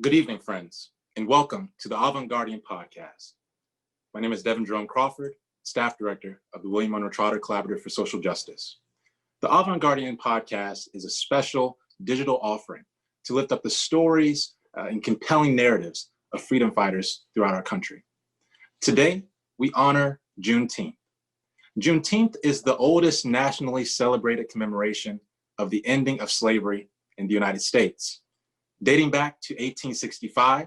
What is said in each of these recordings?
Good evening, friends, and welcome to the Avant podcast. My name is Devin Jerome Crawford, Staff Director of the William Monroe Trotter Collaborative for Social Justice. The Avant podcast is a special digital offering to lift up the stories and compelling narratives of freedom fighters throughout our country. Today, we honor Juneteenth. Juneteenth is the oldest nationally celebrated commemoration of the ending of slavery in the United States. Dating back to 1865,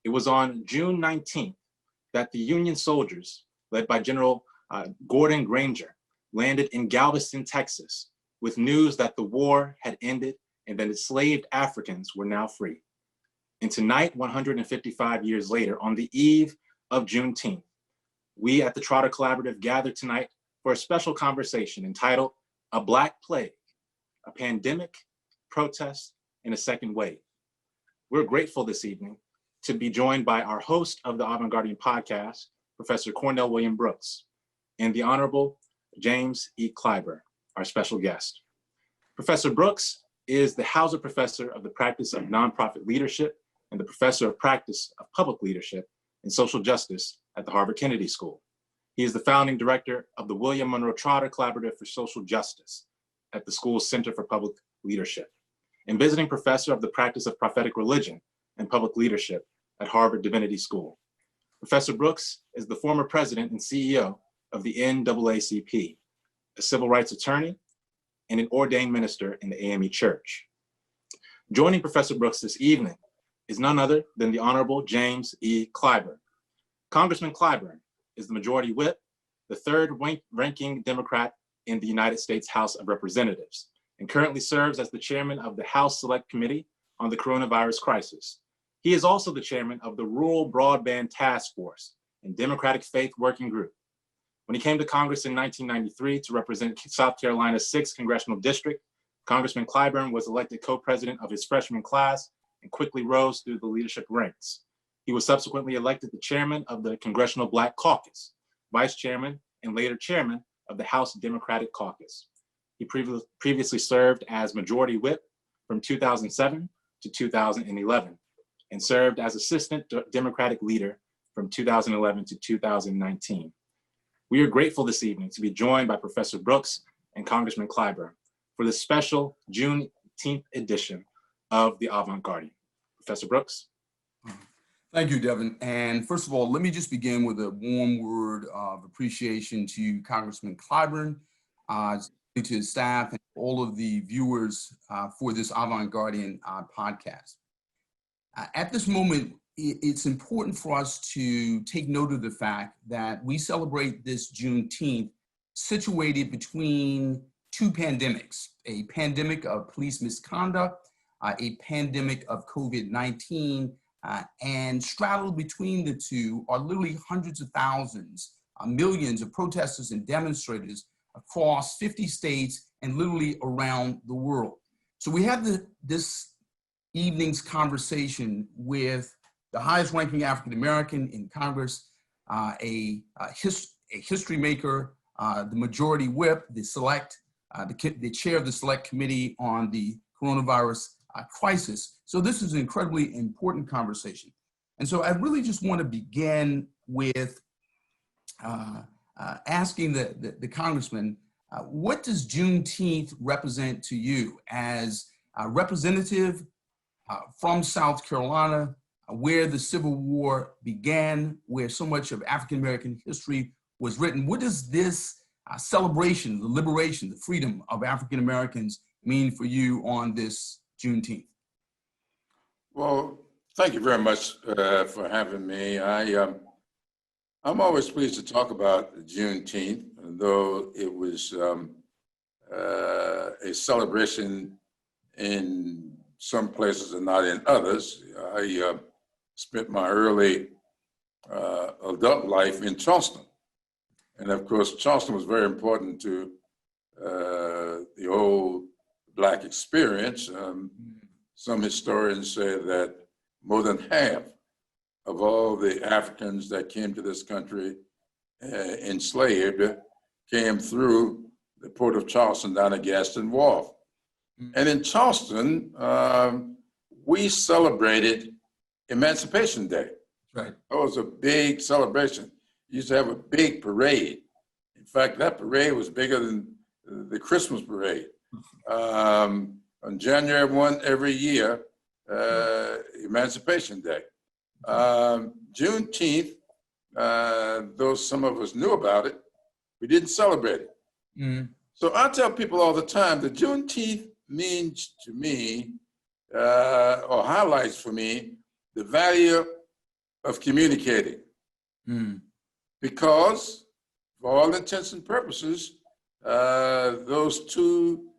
it was on June 19th that the Union soldiers, led by General Gordon Granger, landed in Galveston, Texas, with news that the war had ended and that enslaved Africans were now free. And tonight, 155 years later, on the eve of Juneteenth, we at the Trotter Collaborative gathered tonight for a special conversation entitled A Black Plague, a Pandemic, Protest, and a Second Wave. We're grateful this evening to be joined by our host of the Avant podcast, Professor Cornell William Brooks, and the Honorable James E. Clyburn, our special guest. Professor Brooks is the Hauser Professor of the Practice of Nonprofit Leadership and the Professor of Practice of Public Leadership and Social Justice at the Harvard Kennedy School. He is the founding director of the William Monroe Trotter Collaborative for Social Justice at the school's Center for Public Leadership, and visiting professor of the practice of prophetic religion and public leadership at Harvard Divinity School. Professor Brooks is the former president and CEO of the NAACP, a civil rights attorney, and an ordained minister in the AME Church. Joining Professor Brooks this evening is none other than the Honorable James E. Clyburn. Congressman Clyburn is the Majority Whip, the third-ranking Democrat in the United States House of Representatives, and currently serves as the chairman of the House Select Committee on the Coronavirus Crisis. He is also the chairman of the Rural Broadband Task Force and Democratic Faith Working Group. When he came to Congress in 1993 to represent South Carolina's 6th Congressional District, Congressman Clyburn was elected co-president of his freshman class and quickly rose through the leadership ranks. He was subsequently elected the chairman of the Congressional Black Caucus, vice chairman, and later chairman of the House Democratic Caucus. He previously served as Majority Whip from 2007 to 2011 and served as Assistant Democratic Leader from 2011 to 2019. We are grateful this evening to be joined by Professor Brooks and Congressman Clyburn for the special Juneteenth edition of the Avant Guardian. Professor Brooks. Thank you, Devin. And first of all, let me just begin with a warm word of appreciation to you, Congressman Clyburn, to his staff and all of the viewers for this Avant Guardian podcast. At this moment, it's important for us to take note of the fact that we celebrate this Juneteenth situated between two pandemics, a pandemic of police misconduct, a pandemic of COVID-19, and straddled between the two are literally hundreds of thousands, millions of protesters and demonstrators across 50 states and literally around the world. So we have this evening's conversation with the highest ranking African-American in Congress, a history maker, the Majority Whip, the chair of the Select Committee on the Coronavirus Crisis. So this is an incredibly important conversation. And so I really just want to begin with asking the congressman, what does Juneteenth represent to you as a representative from South Carolina, where the Civil War began, where so much of African-American history was written? What does this celebration, the liberation, the freedom of African-Americans mean for you on this Juneteenth? Well, thank you very much for having me. I'm always pleased to talk about Juneteenth, though it was a celebration in some places and not in others. I spent my early adult life in Charleston. And of course, Charleston was very important to the old Black experience. Some historians say that more than half of all the Africans that came to this country enslaved came through the port of Charleston down at Gaston Wharf. And in Charleston, we celebrated Emancipation Day. Right. That was a big celebration. You used to have a big parade. In fact, that parade was bigger than the Christmas parade. On January 1 every year, Emancipation Day. Juneteenth, though some of us knew about it, we didn't celebrate it. Mm. So I tell people all the time that Juneteenth means to me, or highlights for me, the value of communicating. Mm. Because for all intents and purposes, those two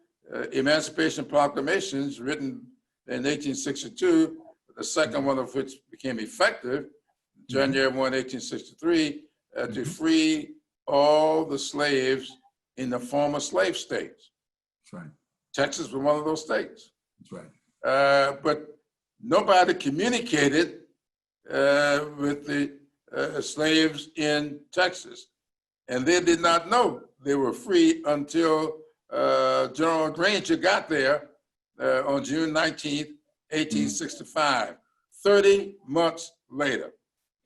Emancipation Proclamations written in 1862, the second one of which became effective January 1, 1863, to free all the slaves in the former slave states. That's right. Texas was one of those states. That's right. But nobody communicated with the slaves in Texas. And they did not know they were free until General Granger got there on June 19th, 1865, 30 months later.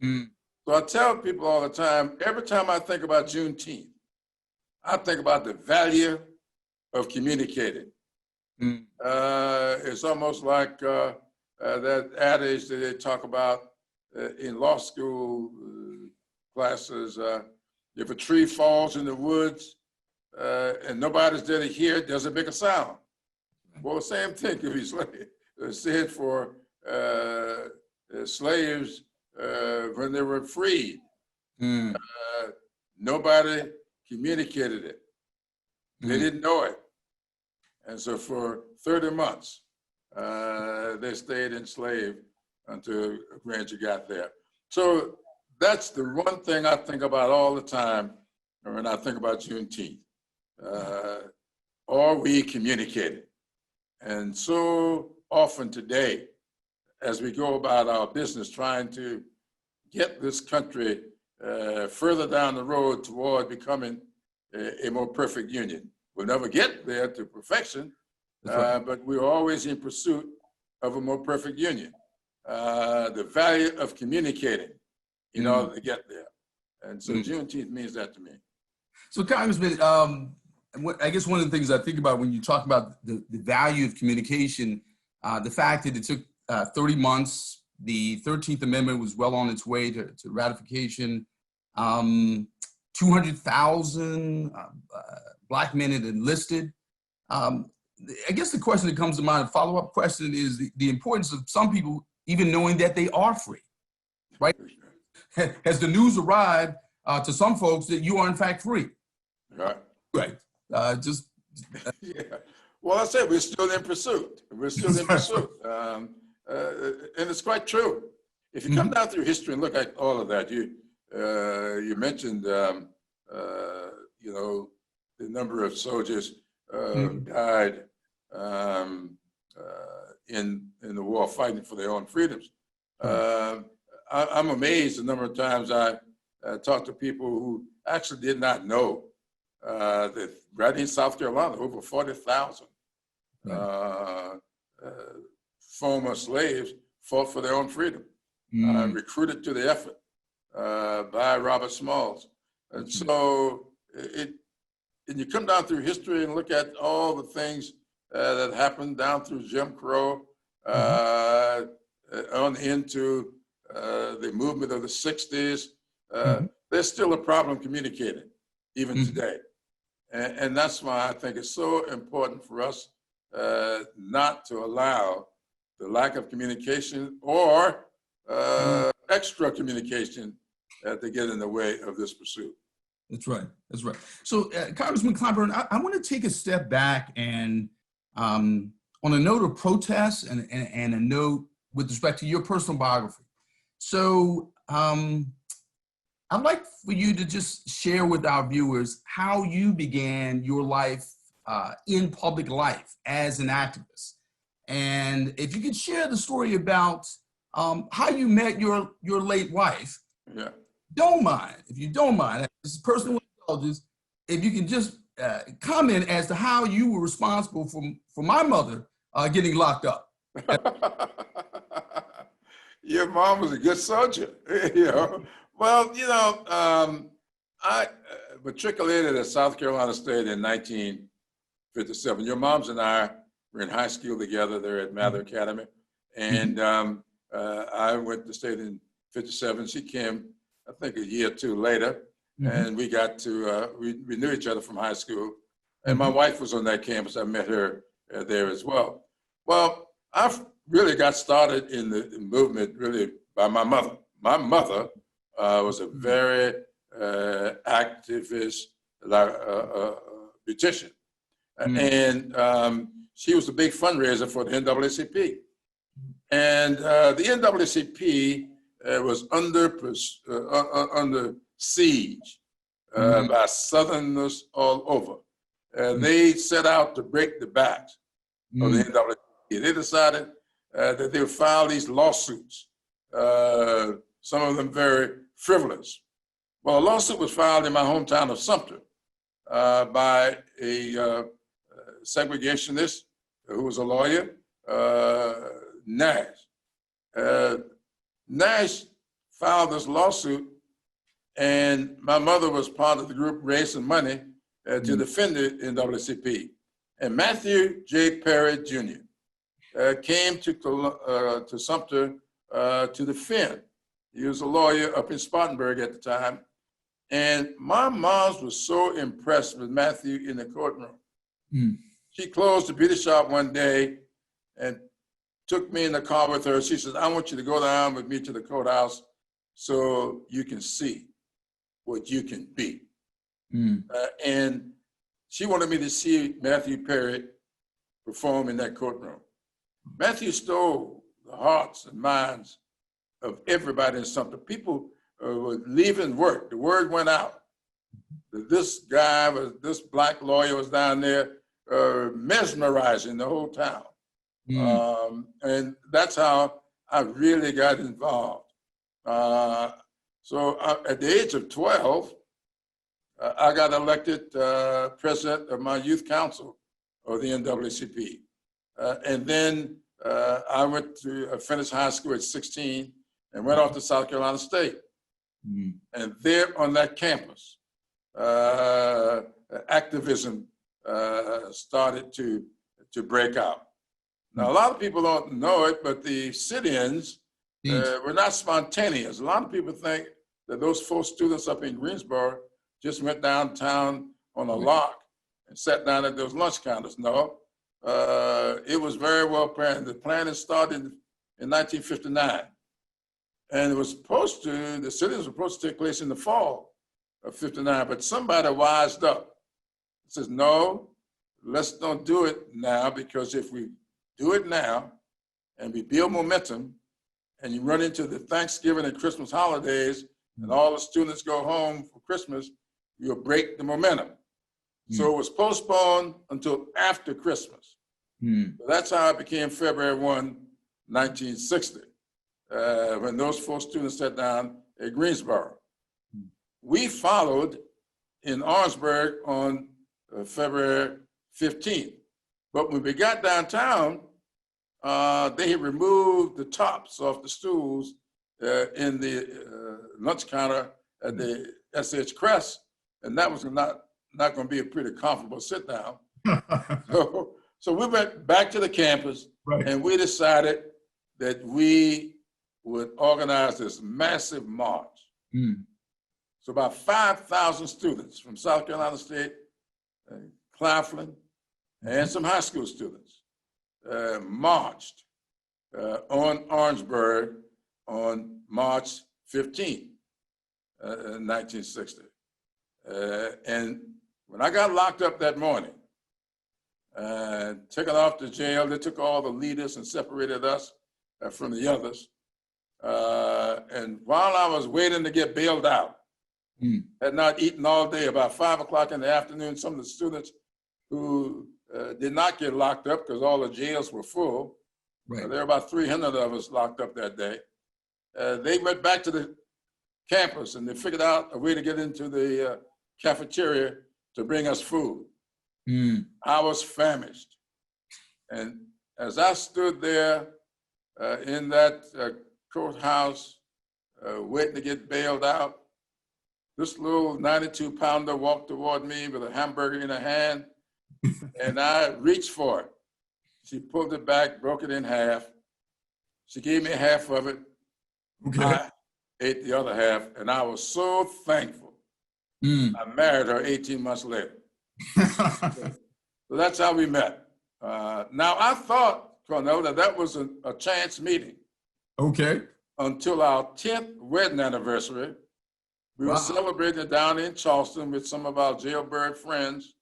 Mm. So I tell people all the time, every time I think about Juneteenth, I think about the value of communicating. Mm. It's almost like that adage that they talk about in law school classes. If a tree falls in the woods and nobody's there to hear it, does it make a sound? Well, the same thing could be said for slaves when they were freed. Mm. Nobody communicated it. They Mm. didn't know it. And so for 30 months, they stayed enslaved until Granger got there. So that's the one thing I think about all the time when I think about Juneteenth. Are we communicating? And so often today, as we go about our business trying to get this country further down the road toward becoming a more perfect union. We'll never get there to perfection, but we're always in pursuit of a more perfect union. The value of communicating in order to get there. And so Juneteenth means that to me. So Congressman, I guess one of the things I think about when you talk about the value of communication, the fact that it took 30 months, the 13th Amendment was well on its way to ratification, 200,000 Black men had enlisted. I guess the question that comes to mind, a follow-up question, is the importance of some people even knowing that they are free, right? Has the news arrived to some folks that you are in fact free? Right. Right. Yeah. Well, I said we're still in pursuit. We're still in pursuit. And it's quite true. If you come down through history and look at all of that, you mentioned, you know, the number of soldiers died in the war fighting for their own freedoms. I'm amazed the number of times I talked to people who actually did not know that right in South Carolina, over 40,000 former slaves fought for their own freedom, recruited to the effort by Robert Smalls. And so and you come down through history and look at all the things that happened down through Jim Crow on into the movement of the 60s. There's still a problem communicating, even today. And that's why I think it's so important for us not to allow the lack of communication or extra communication to get in the way of this pursuit. That's right. That's right. So, Congressman Clyburn, I want to take a step back and, on a note of protest and a note with respect to your personal biography. So, I'd like for you to just share with our viewers how you began your life in public life as an activist. And if you could share the story about how you met your late wife. Yeah. Don't mind, if you don't mind, this is personal indulgence, if you can just comment as to how you were responsible for my mother getting locked up. Your mom was a good soldier, you know. Well, you know, I matriculated at South Carolina State in 1957. Your moms and I were in high school together there at Mather Academy. And I went to state in 57. She came, I think, a year or two later. And we got to, we knew each other from high school. And my wife was on that campus. I met her there as well. Well, I really got started in the movement really by my mother. My mother was a very activist beautician. And she was a big fundraiser for the NAACP. And the NAACP was under siege by Southerners all over. They set out to break the backs of the NAACP. They decided that they would file these lawsuits, some of them very frivolous. Well, a lawsuit was filed in my hometown of Sumter by a segregationist who was a lawyer, Nash. Nash filed this lawsuit, and my mother was part of the group raising money to defend the NAACP. And Matthew J. Perry Jr. Came to Sumter to defend. He was a lawyer up in Spartanburg at the time. And my mom was so impressed with Matthew in the courtroom. She closed the beauty shop one day and took me in the car with her. She said, I want you to go down with me to the courthouse so you can see what you can be. And she wanted me to see Matthew Perry perform in that courtroom. Matthew stole the hearts and minds of everybody in Sumter. People were leaving work. The word went out that this black lawyer was down there mesmerizing the whole town. And that's how I really got involved. So at the age of 12, I got elected president of my youth council of the NAACP. And then I went to finish high school at 16 and went off to South Carolina State. And there on that campus, activism started to break out. Now, a lot of people don't know it, but the sit-ins were not spontaneous. A lot of people think that those 4 students up in Greensboro just went downtown on a lark and sat down at those lunch counters. No, it was very well planned. The planning started in 1959. And it was supposed to, the sit-ins were supposed to take place in the fall of 59, but somebody wised up. Says, no, let's don't do it now, because if we do it now and we build momentum and you run into the Thanksgiving and Christmas holidays and all the students go home for Christmas, you'll break the momentum. So it was postponed until after Christmas. So that's how it became February 1, 1960, when those 4 students sat down at Greensboro. We followed in Orangeburg on February 15th. But when we got downtown, they had removed the tops off the stools in the lunch counter at the S.H. Crest, and that was not going to be a pretty comfortable sit down. So we went back to the campus, and we decided that we would organize this massive march. So about 5,000 students from South Carolina State, Claflin, and some high school students marched on Orangeburg on March 15th, 1960. And when I got locked up that morning, taken off to jail, they took all the leaders and separated us from the others. And while I was waiting to get bailed out, had not eaten all day, about 5 o'clock in the afternoon, some of the students who did not get locked up because all the jails were full, there were about 300 of us locked up that day. They went back to the campus and they figured out a way to get into the cafeteria to bring us food. I was famished. And as I stood there in that courthouse, waiting to get bailed out. This little 92-pounder walked toward me with a hamburger in her hand, and I reached for it. She pulled it back, broke it in half. She gave me half of it. Okay. I ate the other half, and I was so thankful. I married her 18 months later. So that's how we met. Now, I thought, Cornell, that was a chance meeting. Okay. Until our 10th wedding anniversary. We were celebrating down in Charleston with some of our jailbird friends.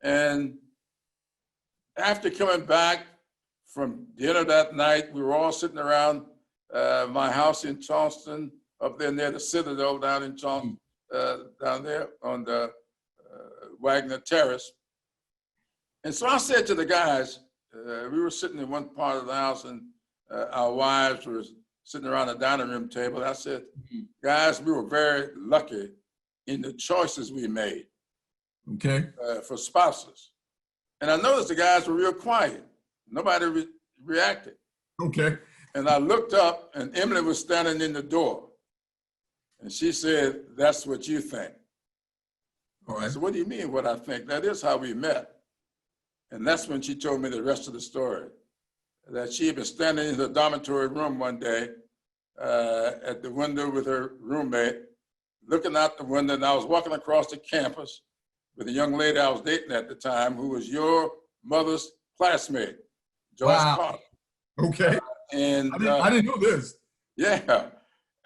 And after coming back from dinner that night, we were all sitting around my house in Charleston, up there near the Citadel down in Charleston, down there on the Wagner Terrace. And so I said to the guys, we were sitting in one part of the house and our wives were sitting around the dining room table. I said, guys, we were very lucky in the choices we made for spouses. And I noticed the guys were real quiet. Nobody reacted. Okay. And I looked up and Emily was standing in the door. And she said, that's what you think. All right. I said, what do you mean what I think? That is how we met. And that's when she told me the rest of the story. That she had been standing in the dormitory room one day at the window with her roommate, looking out the window, and I was walking across the campus with a young lady I was dating at the time who was your mother's classmate, Joyce Carter. Okay. And I didn't know this. Yeah.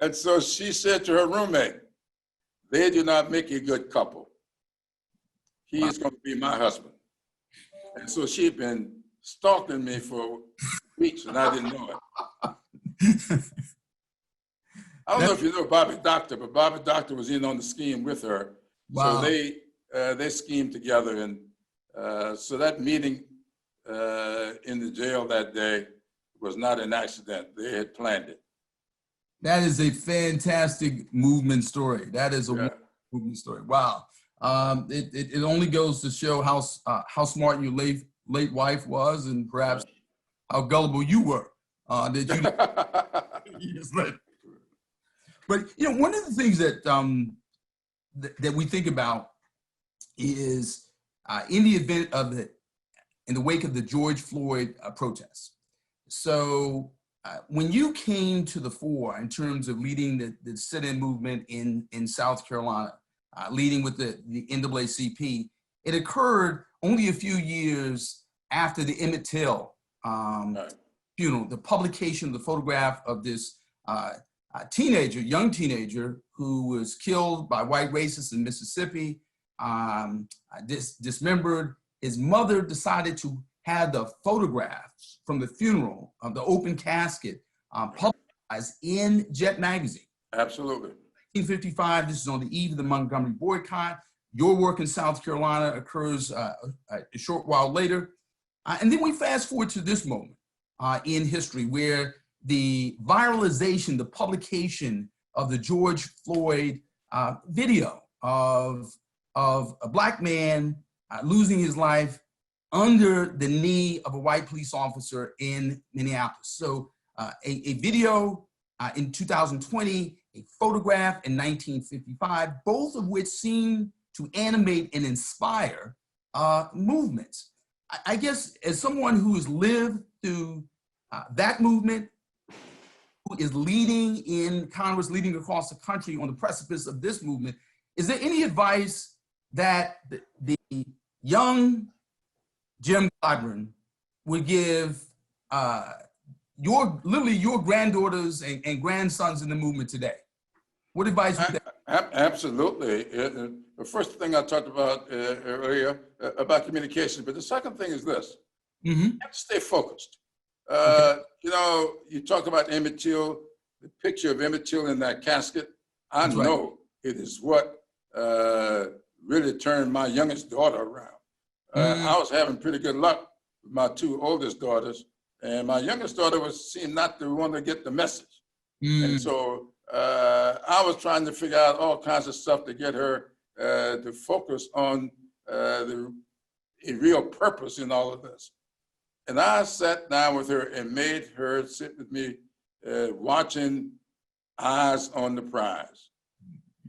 And so she said to her roommate, they do not make a good couple. He is going to be my husband. And so she'd been stalking me for weeks and I didn't know it. I don't know if you know Bobby Doctor, but Bobby Doctor was in on the scheme with her. Wow. So they schemed together. And so that meeting in the jail that day was not an accident. They had planned it. That is a fantastic movement story. That is a movement story. Wow. It only goes to show how smart your late wife was, and perhaps how gullible you were. That you years later. But you know, one of the things that that we think about is in the event of in the wake of the George Floyd protests. So when you came to the fore in terms of leading the sit-in movement in South Carolina, leading with the NAACP, it occurred only a few years after the Emmett Till funeral, the publication of the photograph of this young teenager who was killed by white racists in Mississippi, dismembered. His mother decided to have the photographs from the funeral of the open casket publicized in Jet magazine. Absolutely. 1955, this is on the eve of the Montgomery boycott. Your work in South Carolina occurs a short while later. And then we fast forward to this moment in history where the viralization, the publication of the George Floyd video of a Black man losing his life under the knee of a white police officer in Minneapolis. So a video in 2020, a photograph in 1955, both of which seem to animate and inspire movements. I guess as someone who has lived through that movement, who is leading in Congress, leading across the country on the precipice of this movement, is there any advice that the young Jim Clyburn would give literally your granddaughters and grandsons in the movement today? What advice would that? Absolutely. The first thing I talked about earlier about communication, but the second thing is this: you have to stay focused. You know, you talk about Emmett Till, the picture of Emmett Till in that casket. I know it is what really turned my youngest daughter around. I was having pretty good luck with my two oldest daughters, and my youngest daughter seemed not to want to get the message. And so I was trying to figure out all kinds of stuff to get her to focus on a real purpose in all of this. And I sat down with her and made her sit with me watching Eyes on the Prize.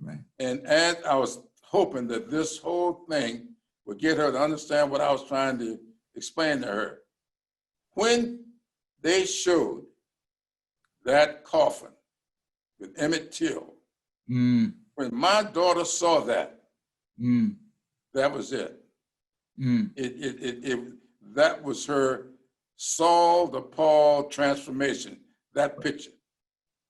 Right. And as I was hoping that this whole thing would get her to understand what I was trying to explain to her. When they showed that coffin with Emmett Till, when my daughter saw that, that was it. That was her Saul the Paul transformation, that picture.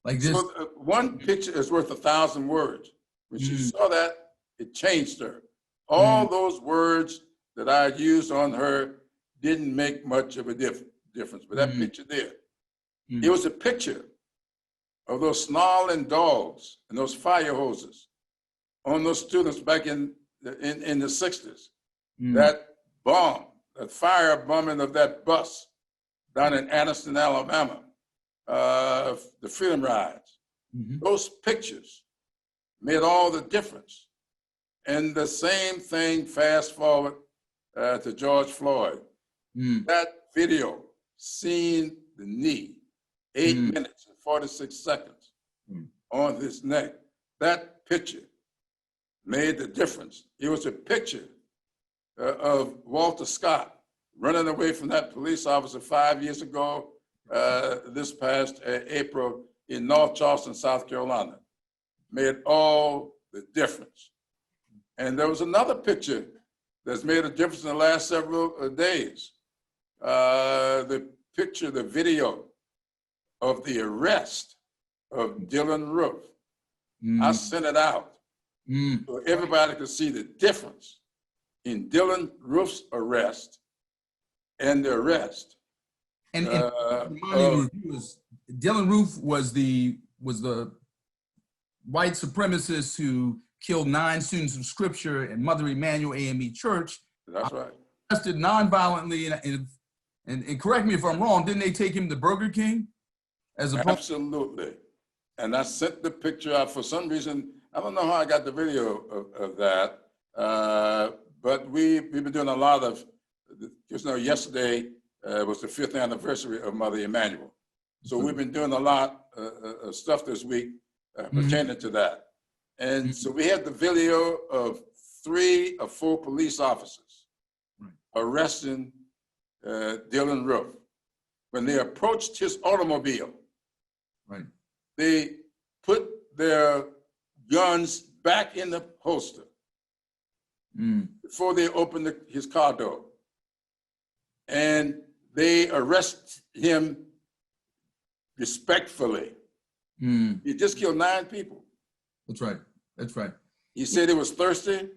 Like this. So one picture is worth 1,000 words. When she saw that, it changed her. All those words that I used on her didn't make much of a difference, but that picture there, it was a picture of those snarling dogs and those fire hoses on those students back in the 60s. That bomb, that fire bombing of that bus down in Anniston, Alabama, the Freedom Rides. Those pictures made all the difference. And the same thing, fast forward to George Floyd. That video, seeing the knee, 8 minutes and 46 seconds on his neck, that picture made the difference. It was a picture of Walter Scott running away from that police officer 5 years ago, this past April in North Charleston, South Carolina. Made all the difference. And there was another picture that's made a difference in the last several days. The picture, the video of the arrest of Dylan Roof. I sent it out so everybody could see the difference in Dylan Roof's arrest and the arrest. And Dylan Roof was the white supremacist who killed 9 students of scripture at Mother Emanuel AME Church. That's right. Arrested non-violently, and correct me if I'm wrong, didn't they take him to Burger King? Absolutely. And I sent the picture out for some reason. I don't know how I got the video of that, but we've been doing a lot of, yesterday was the 5th anniversary of Mother Emanuel. So we've been doing a lot of stuff this week pertaining to that. And so we had the video of 3 or 4 police officers arresting Dylan Roof. When they approached his automobile, they put their guns back in the holster before they opened his car door. And they arrest him respectfully. He just killed 9 people. That's right. That's right. He said he was thirsty,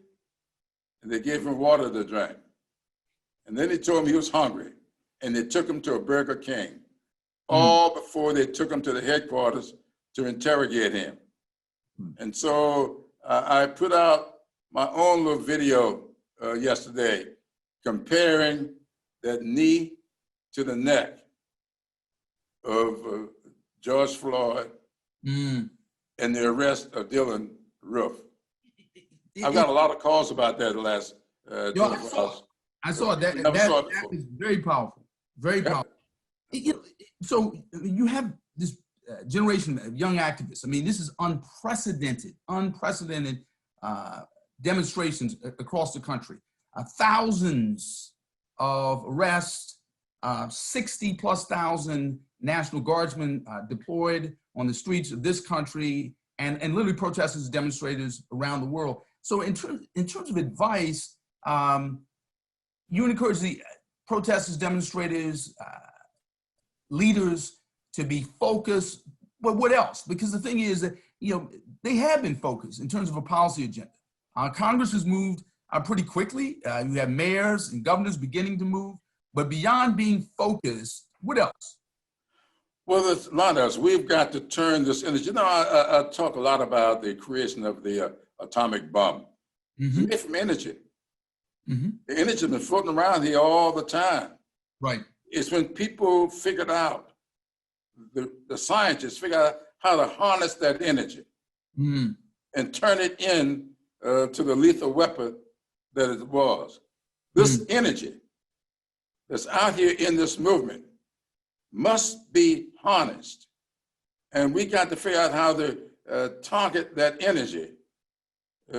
and they gave him water to drink. And then he told him he was hungry, and they took him to a Burger King, all before they took him to the headquarters to interrogate him. And so I put out my own little video yesterday comparing that knee to the neck of George Floyd and the arrest of Dylan Roof. I've got a lot of calls about that the last 24 hours. I saw that. That is very powerful. Very powerful. So you have this generation of young activists. I mean, this is unprecedented demonstrations across the country. Thousands of arrests, 60,000+ National Guardsmen deployed on the streets of this country, and literally protesters, demonstrators around the world. So in terms of advice, you would encourage the protesters, demonstrators, leaders to be focused, but what else? Because the thing is that, they have been focused in terms of a policy agenda. Congress has moved pretty quickly. You have mayors and governors beginning to move, but beyond being focused, what else? Well, there's a lot else. We've got to turn this energy. I talk a lot about the creation of the atomic bomb. It's made from energy. The energy has been floating around here all the time. Right. It's when people figured out, the scientists figured out how to harness that energy and turn it in to the lethal weapon that it was. This energy that's out here in this movement must be harnessed And we got to figure out how to target that energy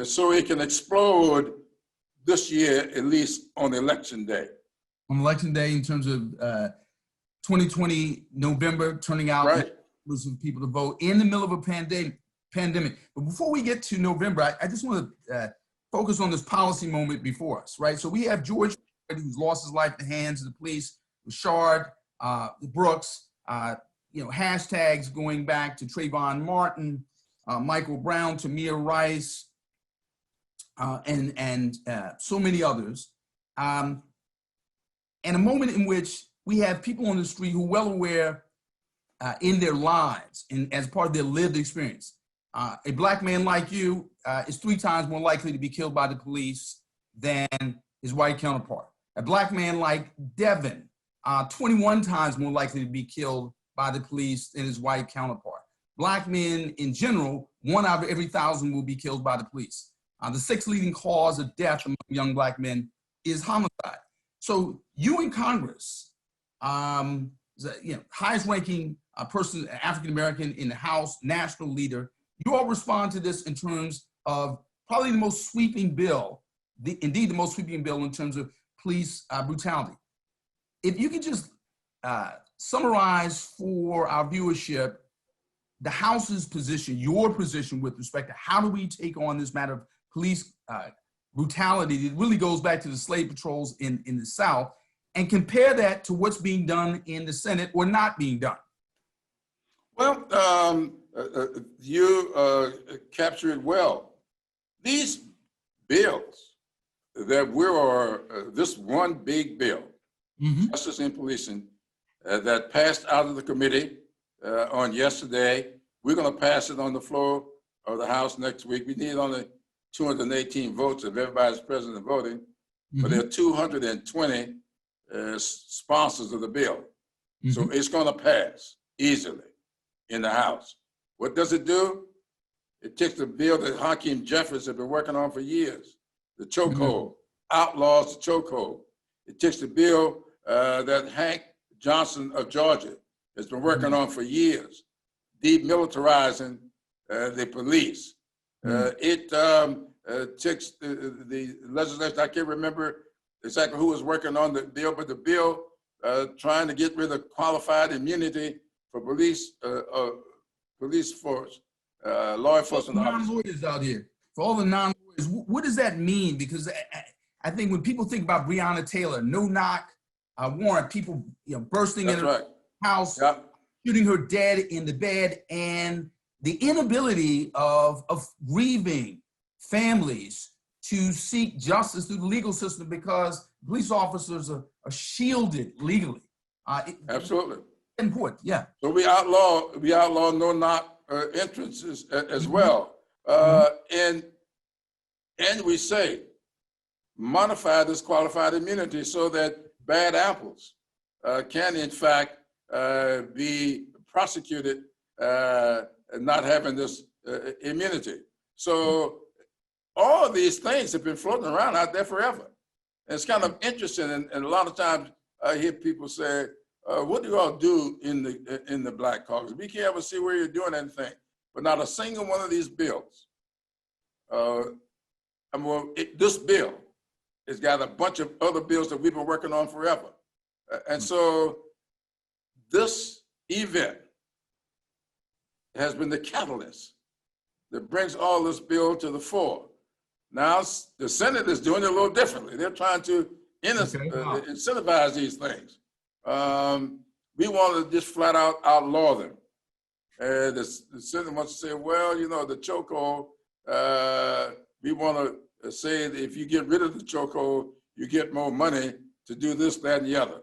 so it can explode this year, at least on election day. On election day, in terms of 2020 November, turning out Right. numbers of people to vote in the middle of a pandemic. But before we get to November, I just want to focus on this policy moment before us, right? So we have George Floyd, who's lost his life at the hands of the police, Rashard Brooks, hashtags going back to Trayvon Martin, Michael Brown, Tamir Rice, and so many others. And a moment in which we have people on the street who are well aware in their lives and as part of their lived experience. A Black man like you is 3 times more likely to be killed by the police than his white counterpart. A Black man like Devin, 21 times more likely to be killed by the police than his white counterpart. Black men in general, 1 out of every 1,000 will be killed by the police. The 6th leading cause of death among young Black men is homicide. So you in Congress, highest ranking person, African-American in the House, national leader, you all respond to this in terms of probably the most sweeping bill, indeed the most sweeping bill in terms of police brutality. If you could just summarize for our viewership the House's position, your position with respect to how do we take on this matter of police brutality that really goes back to the slave patrols in the South, and compare that to what's being done in the Senate or not being done. Well, you captured it well. These bills that this one big bill, justice and policing, that passed out of the committee on yesterday, we're going to pass it on the floor of the House next week. We need only 218 votes if everybody's present and voting, but there are 220 sponsors of the bill. So it's going to pass easily in the House. What does it do? It takes the bill that Hakeem Jeffries has been working on for years, the chokehold, outlaws the chokehold. It takes the bill that Hank Johnson of Georgia has been working on for years, demilitarizing the police. It takes the legislation, I can't remember exactly who was working on the bill, but the bill trying to get rid of qualified immunity for police force, law enforcement officers. Non-lawyers out here, for all the non-lawyers, what does that mean? Because I think when people think about Breonna Taylor, no-knock warrant, people bursting in her house, shooting her dead in the bed, and the inability of grieving families to seek justice through the legal system because police officers are shielded legally. Absolutely. Important, yeah. So we outlaw no-knock entrances as well. And we say, modify this qualified immunity so that bad apples can in fact be prosecuted not having this immunity. So all of these things have been floating around out there forever. And it's kind of interesting, and a lot of times I hear people say, what do you all do in the Black Caucus? We can't ever see where you're doing anything, but not a single one of these bills. This bill has got a bunch of other bills that we've been working on forever. And so this event has been the catalyst that brings all this bill to the fore. Now the Senate is doing it a little differently. They're trying to incentivize these things. We want to just flat out outlaw them. The Senate wants to say, well, the chokehold, we want to say that if you get rid of the chokehold, you get more money to do this, that, and the other.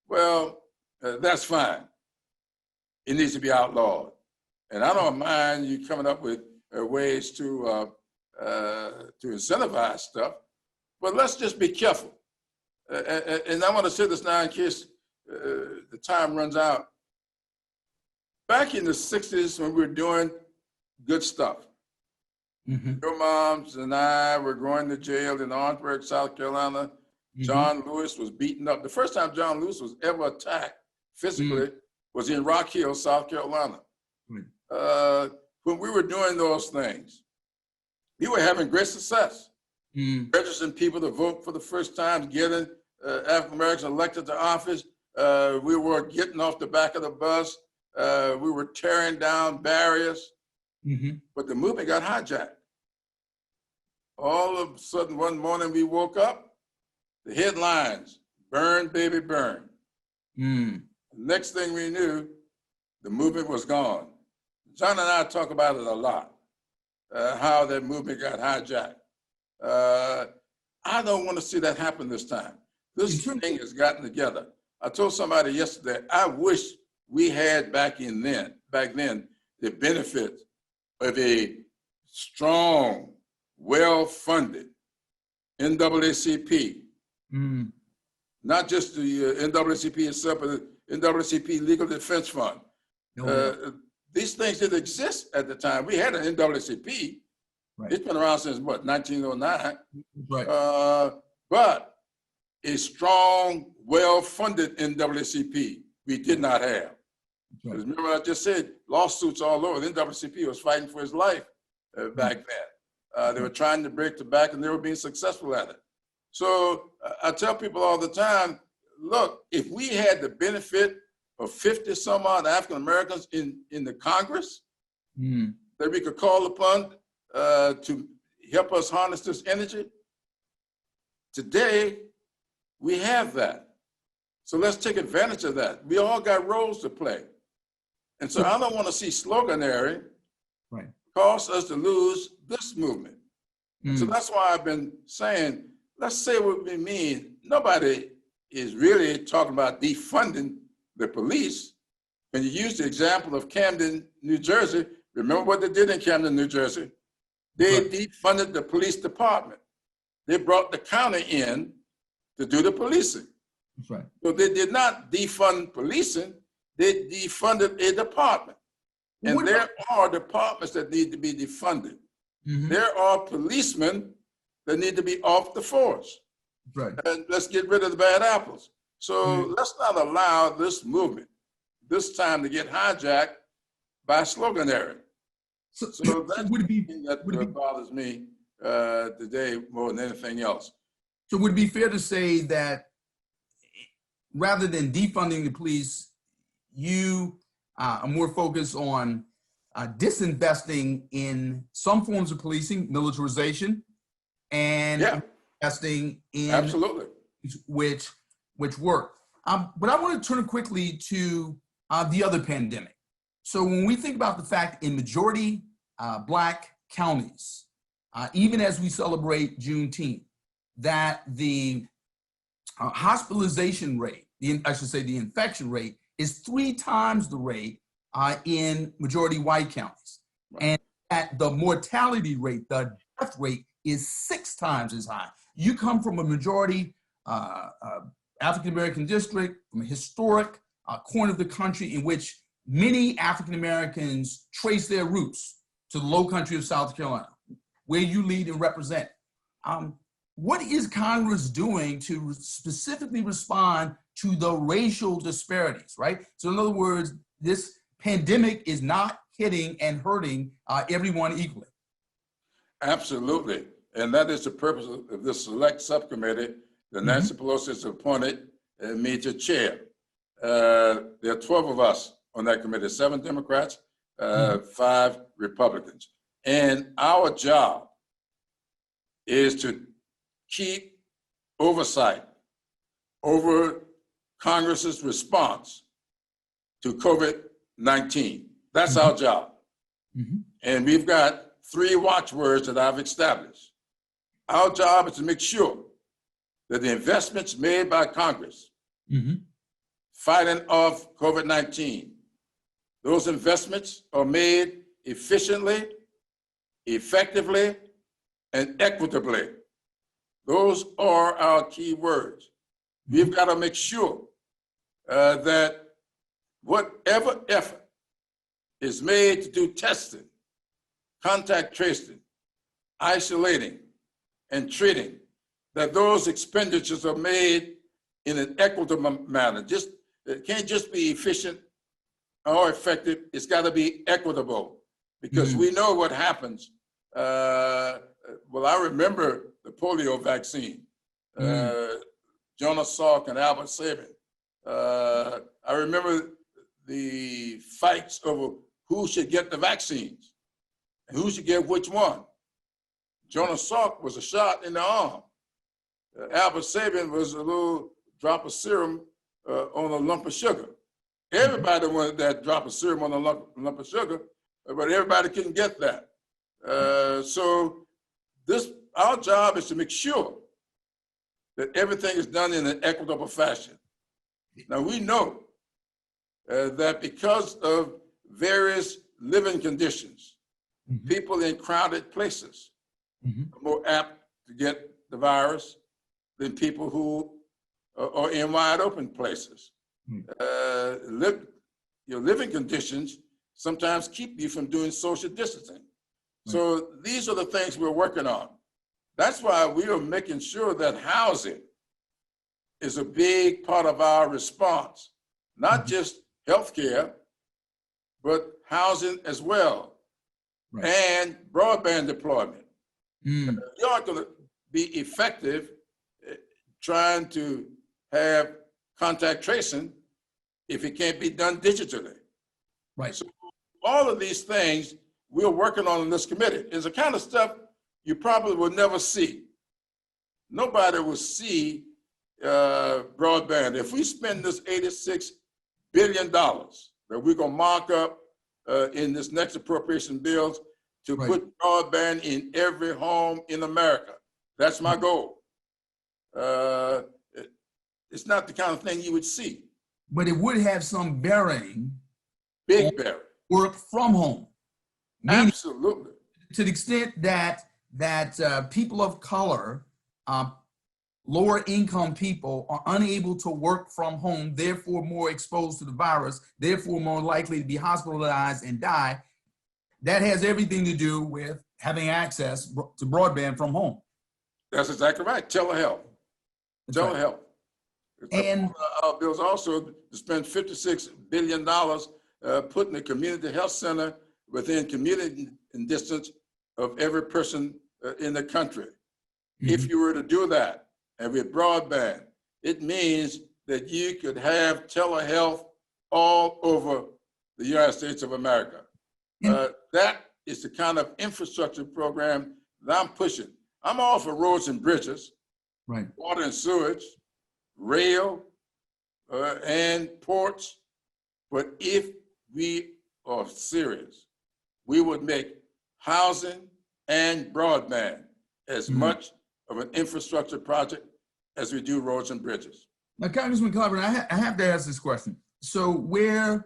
Well, that's fine. It needs to be outlawed. And I don't mind you coming up with ways to incentivize stuff, but let's just be careful. And I want to say this now in case the time runs out. Back in the 60s when we were doing good stuff, your moms and I were going to jail in Orangeburg, South Carolina. John Lewis was beaten up. The first time John Lewis was ever attacked physically was in Rock Hill, South Carolina. when we were doing those things, we were having great success. Registering people to vote for the first time, getting African Americans elected to office. We were getting off the back of the bus. We were tearing down barriers, but the movement got hijacked. All of a sudden, one morning we woke up, the headlines, "Burn, baby, burn." Next thing we knew, the movement was gone. John and I talk about it a lot, how that movement got hijacked. I don't want to see that happen this time. This thing has gotten together. I told somebody yesterday, I wish we had back then, the benefit of a strong, well-funded NAACP. Not just the NAACP itself, but the NAACP Legal Defense Fund. These things didn't exist at the time. We had an NAACP. Right. It's been around since what, 1909? Right. But a strong, well-funded NAACP we did not have. Right. Remember what I just said, lawsuits all over. The NAACP was fighting for his life back then. They were trying to break the back and they were being successful at it. So I tell people all the time, look, if we had the benefit of 50 some odd African Americans in the Congress that we could call upon to help us harness this energy, today we have that. So let's take advantage of that. We all got roles to play. And so I don't want to see sloganeering cause us to lose this movement. So that's why I've been saying, let's say what we mean. Nobody is really talking about defunding the police. When you use the example of Camden, New Jersey, remember what they did in Camden, New Jersey? They defunded the police department. They brought the county in to do the policing. That's right. So they did not defund policing, they defunded a department. And there are departments that need to be defunded. There are policemen that need to be off the force. Right. And let's get rid of the bad apples. So let's not allow this movement, this time, to get hijacked by sloganeering. So that's the thing that bothers me today more than anything else. So would it be fair to say that rather than defunding the police, you are more focused on disinvesting in some forms of policing, militarization, and investing in absolutely which work. But I want to turn quickly to the other pandemic. So when we think about the fact in majority Black counties, even as we celebrate Juneteenth, that the hospitalization rate, I should say the infection rate, is 3 times the rate in majority white counties. And that the mortality rate, the death rate, is 6 times as high. You come from a majority African-American district, from a historic corner of the country in which many African-Americans trace their roots to the low country of South Carolina, where you lead and represent. What is Congress doing to specifically respond to the racial disparities, right? So in other words, this pandemic is not hitting and hurting everyone equally. Absolutely. And that is the purpose of this select subcommittee that Nancy Pelosi has appointed me to chair. There are 12 of us on that committee, 7 Democrats, 5 Republicans. And our job is to keep oversight over Congress's response to COVID-19. That's our job. And we've got 3 watchwords that I've established. Our job is to make sure that the investments made by Congress fighting off COVID-19, those investments are made efficiently, effectively, and equitably. Those are our key words. We've got to make sure that whatever effort is made to do testing, contact tracing, isolating, and treating, that those expenditures are made in an equitable manner. It can't just be efficient or effective, it's got to be equitable, because we know what happens. Well, I remember the polio vaccine, Jonas Salk and Albert Sabin. I remember the fights over who should get the vaccines and who should get which one. Jonas Salk was a shot in the arm. Albert Sabin was a little drop of serum on a lump of sugar. Everybody wanted that drop of serum on a lump of sugar, but everybody couldn't get that. So our job is to make sure that everything is done in an equitable fashion. Now we know that because of various living conditions, people in crowded places are more apt to get the virus than people who are in wide open places. Your living conditions sometimes keep you from doing social distancing. So these are the things we're working on. That's why we are making sure that housing is a big part of our response, not just healthcare, but housing as well, and broadband deployment. You aren't going to be effective trying to have contact tracing if it can't be done digitally. So all of these things we're working on in this committee is the kind of stuff you probably will never see. Nobody will see broadband. If we spend this $86 billion that we're gonna mark up in this next appropriation bills to put broadband in every home in America, that's my goal. It's not the kind of thing you would see. But it would have some bearing. Big bearing. Work from home. Absolutely. To the extent that people of color, lower income people are unable to work from home, therefore more exposed to the virus, therefore more likely to be hospitalized and die. That has everything to do with having access to broadband from home. That's exactly right. Telehealth. Telehealth. And our bills also to spend $56 billion putting a community health center within community distance of every person in the country. If you were to do that, and with broadband, it means that you could have telehealth all over the United States of America. That is the kind of infrastructure program that I'm pushing. I'm all for roads and bridges, water and sewage, rail, and ports. But if we are serious, we would make housing and broadband as much of an infrastructure project as we do roads and bridges. Now, Congressman Clyburn, I have to ask this question. So we're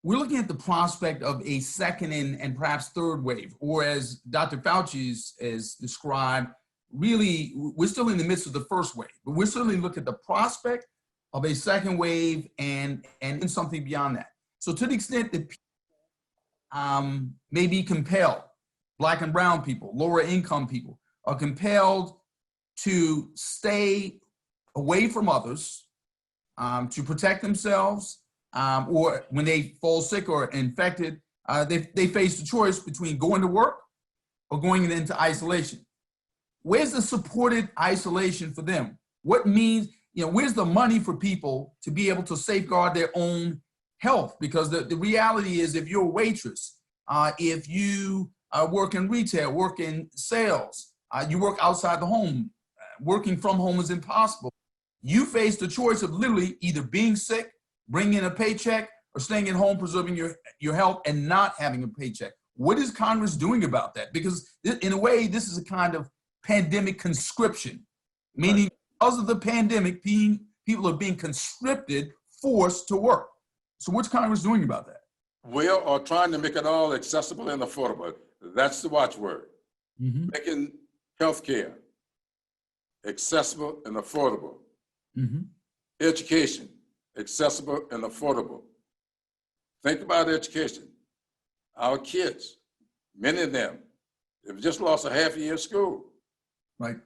looking at the prospect of a second and perhaps third wave, or as Dr. Fauci has described, really, we're still in the midst of the first wave, but we're certainly looking at the prospect of a second wave and something beyond that. So to the extent that people may be compelled, Black and brown people, lower income people, are compelled to stay away from others to protect themselves, or when they fall sick or infected, they face the choice between going to work or going into isolation. Where's the supported isolation for them? What means, where's the money for people to be able to safeguard their own health? Because the reality is, if you're a waitress, if you work in retail, work in sales, you work outside the home, working from home is impossible. You face the choice of literally either being sick, bringing in a paycheck, or staying at home, preserving your health and not having a paycheck. What is Congress doing about that? Because in a way, this is a kind of pandemic conscription, meaning because of the pandemic, people are being conscripted, forced to work. So what's Congress doing about that? We are trying to make it all accessible and affordable. That's the watchword. Making healthcare accessible and affordable. Education accessible and affordable. Think about education. Our kids, many of them, have just lost a half a year of school.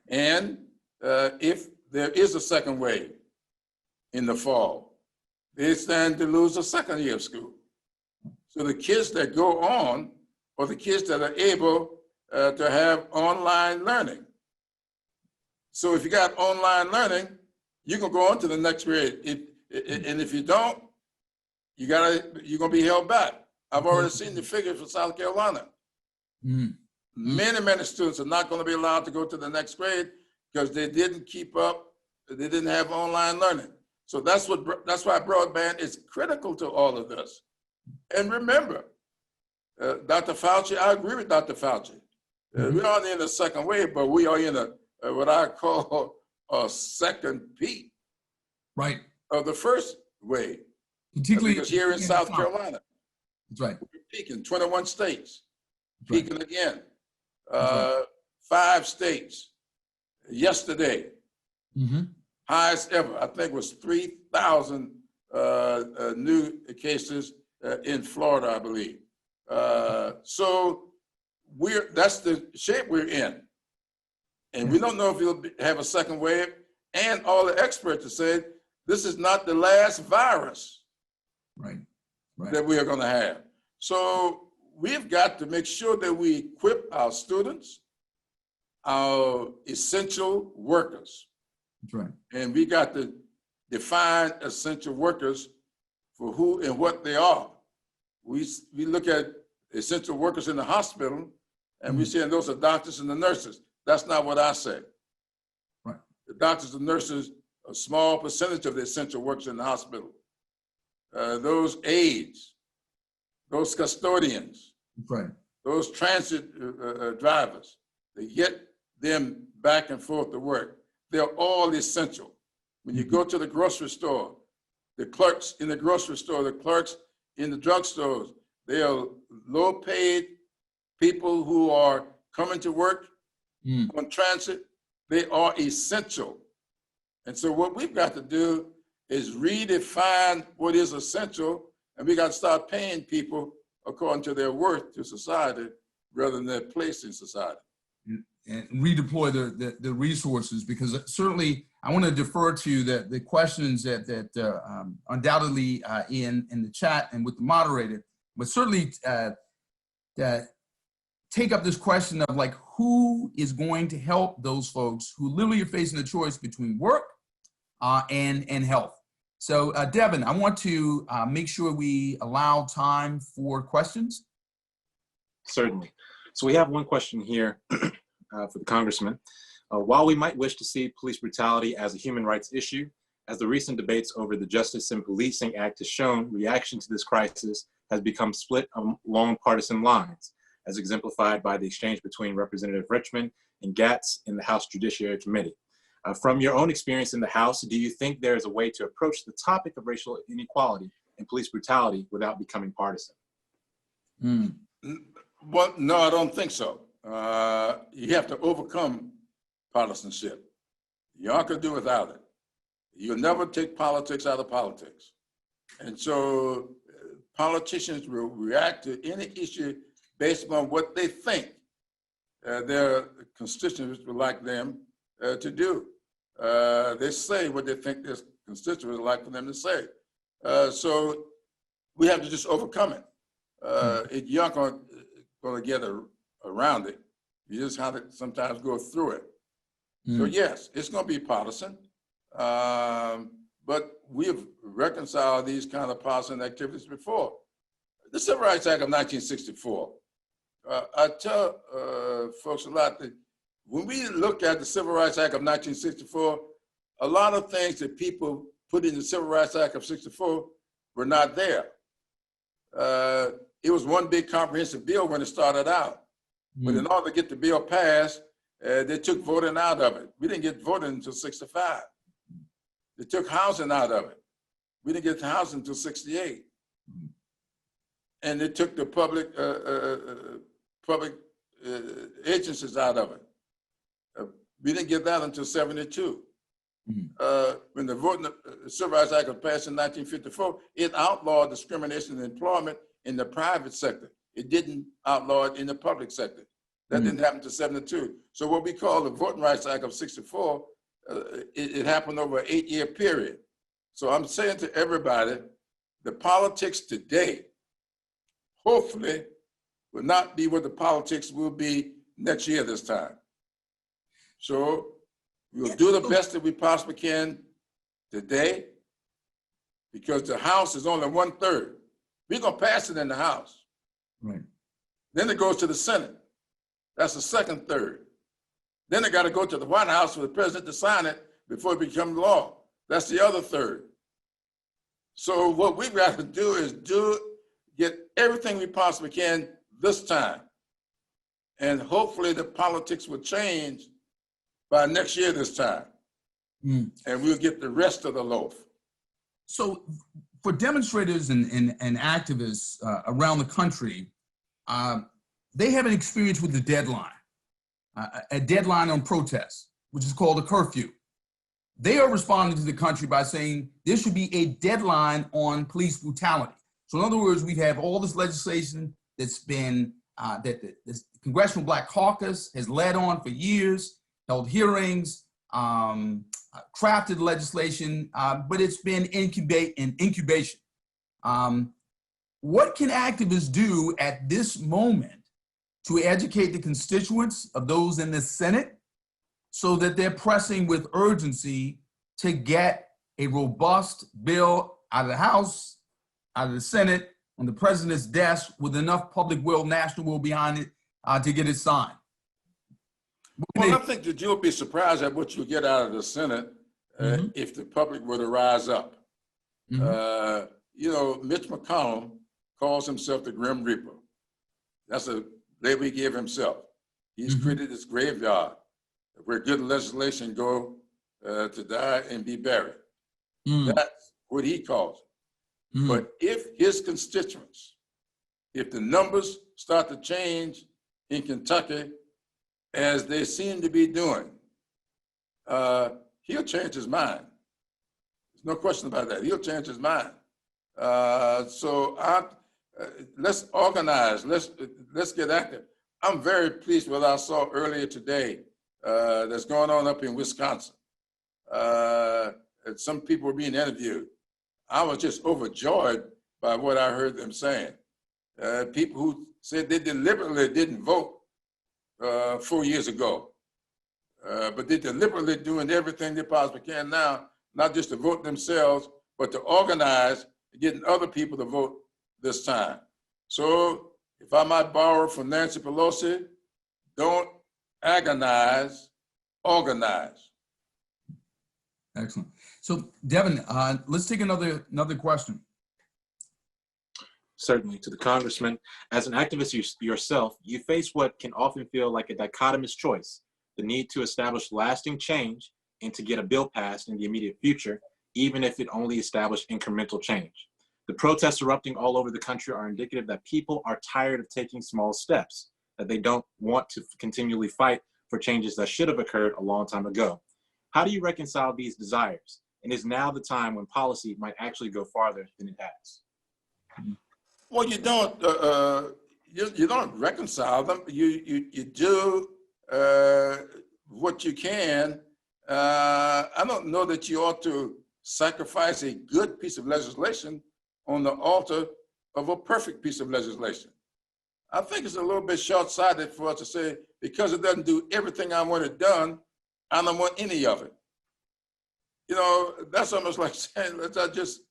And if there is a second wave in the fall, they stand to lose a second year of school. So the kids that go on are the kids that are able to have online learning. So if you got online learning, you can go on to the next grade. And if you don't, you're gonna be held back. I've already seen the figures for South Carolina. Many students are not going to be allowed to go to the next grade because they didn't keep up. They didn't have online learning. So that's why broadband is critical to all of this. And remember, Dr. Fauci, I agree with Dr. Fauci. We aren't in a second wave, but we are in what I call a second peak, right, of the first wave. particularly Because here in South Carolina, that's right, we're peaking 21 states, right. peaking again. Right. 5 states yesterday, highest ever. I think was 3,000 new cases in Florida, I believe. So that's the shape we're in. And we don't know if you'll have a second wave. And all the experts have said, this is not the last virus that we are going to have. So we've got to make sure that we equip our students, our essential workers. That's right. And we got to define essential workers for who and what they are. We look at essential workers in the hospital and we say those are doctors and the nurses. That's not what I say. Right. The doctors and nurses, a small percentage of the essential workers in the hospital. Those aides, those custodians, right, those transit drivers, they get them back and forth to work. They're all essential. When you go to the grocery store, the clerks in the grocery store, the clerks in the drugstores, they are low-paid people who are coming to work on transit. They are essential. And so what we've got to do is redefine what is essential, and we got to start paying people according to their worth to society rather than their place in society. And redeploy the resources, because certainly I want to defer to the questions that undoubtedly in the chat and with the moderator, but certainly take up this question of like, who is going to help those folks who literally are facing a choice between work and health. So Devin, I want to make sure we allow time for questions. Certainly. So we have one question here for the congressman. While we might wish to see police brutality as a human rights issue, as the recent debates over the Justice and Policing Act has shown, reaction to this crisis has become split along partisan lines, as exemplified by the exchange between Representative Richmond and Gatz in the House Judiciary Committee. From your own experience in the House, do you think there is a way to approach the topic of racial inequality and police brutality without becoming partisan? Well, no, I don't think so. You have to overcome partisanship. You aren't going to do without it. You'll never take politics out of politics. And so politicians will react to any issue based upon what they think their constituents would like them to do. They say what they think their constituents would like for them to say. So we have to just overcome it. You're not going to get around it. You just have to sometimes go through it. So yes, it's going to be partisan, but we have reconciled these kind of partisan activities before. The Civil Rights Act of 1964. I tell folks a lot that when we look at the Civil Rights Act of 1964, a lot of things that people put in the Civil Rights Act of 64 were not there. It was one big comprehensive bill when it started out. But in order to get the bill passed, they took voting out of it. We didn't get voting until 65. They took housing out of it. We didn't get to housing until 68. And they took the public agencies out of it. We didn't get that until 72. When the Civil Rights Act was passed in 1954, it outlawed discrimination in employment in the private sector. It didn't outlaw it in the public sector. That didn't happen until 72. So what we call the Voting Rights Act of 64, it happened over an 8-year period. So I'm saying to everybody, the politics today hopefully will not be what the politics will be next year this time. So we'll do the best that we possibly can today, because the House is only 1/3. We're gonna pass it in the House. Right. Then it goes to the Senate. That's the second third. Then it got to go to the White House for the president to sign it before it becomes law. That's the other third. So what we've got to do is get everything we possibly can this time. And hopefully the politics will change by next year this time. And we'll get the rest of the loaf. So for demonstrators and activists around the country, they have an experience with the deadline, a deadline on protests, which is called a curfew. They are responding to the country by saying there should be a deadline on police brutality. So in other words, we have all this legislation that's been, that the Congressional Black Caucus has led on for years, held hearings, crafted legislation, but it's been in incubation. What can activists do at this moment to educate the constituents of those in the Senate so that they're pressing with urgency to get a robust bill out of the House, out of the Senate, on the president's desk with enough public will, national will behind it to get it signed? Well, I think that you'll be surprised at what you'll get out of the Senate if the public were to rise up. You know, Mitch McConnell calls himself the Grim Reaper. That's a label he gave himself. He's created this graveyard where good legislation go to die and be buried. That's what he calls it. But if his constituents, if the numbers start to change in Kentucky, as they seem to be doing, he'll change his mind. There's no question about that. He'll change his mind. So let's organize. Let's get active. I'm very pleased with what I saw earlier today that's going on up in Wisconsin. And some people were being interviewed. I was just overjoyed by what I heard them saying. People who said they deliberately didn't vote 4 years ago, but they're deliberately doing everything they possibly can now, not just to vote themselves, but to organize, getting other people to vote this time. So if I might borrow from Nancy Pelosi, don't agonize, organize. Excellent. So Devin, let's take another question. Certainly. To the congressman, as an activist yourself, you face what can often feel like a dichotomous choice: the need to establish lasting change and to get a bill passed in the immediate future, even if it only established incremental change. The protests erupting all over the country are indicative that people are tired of taking small steps, that they don't want to continually fight for changes that should have occurred a long time ago. How do you reconcile these desires? And is now the time when policy might actually go farther than it has? Well, you don't you don't reconcile them. You do what you can. I don't know that you ought to sacrifice a good piece of legislation on the altar of a perfect piece of legislation. I think it's a little bit short-sighted for us to say, because it doesn't do everything I want it done, I don't want any of it. You know, that's almost like saying, as I just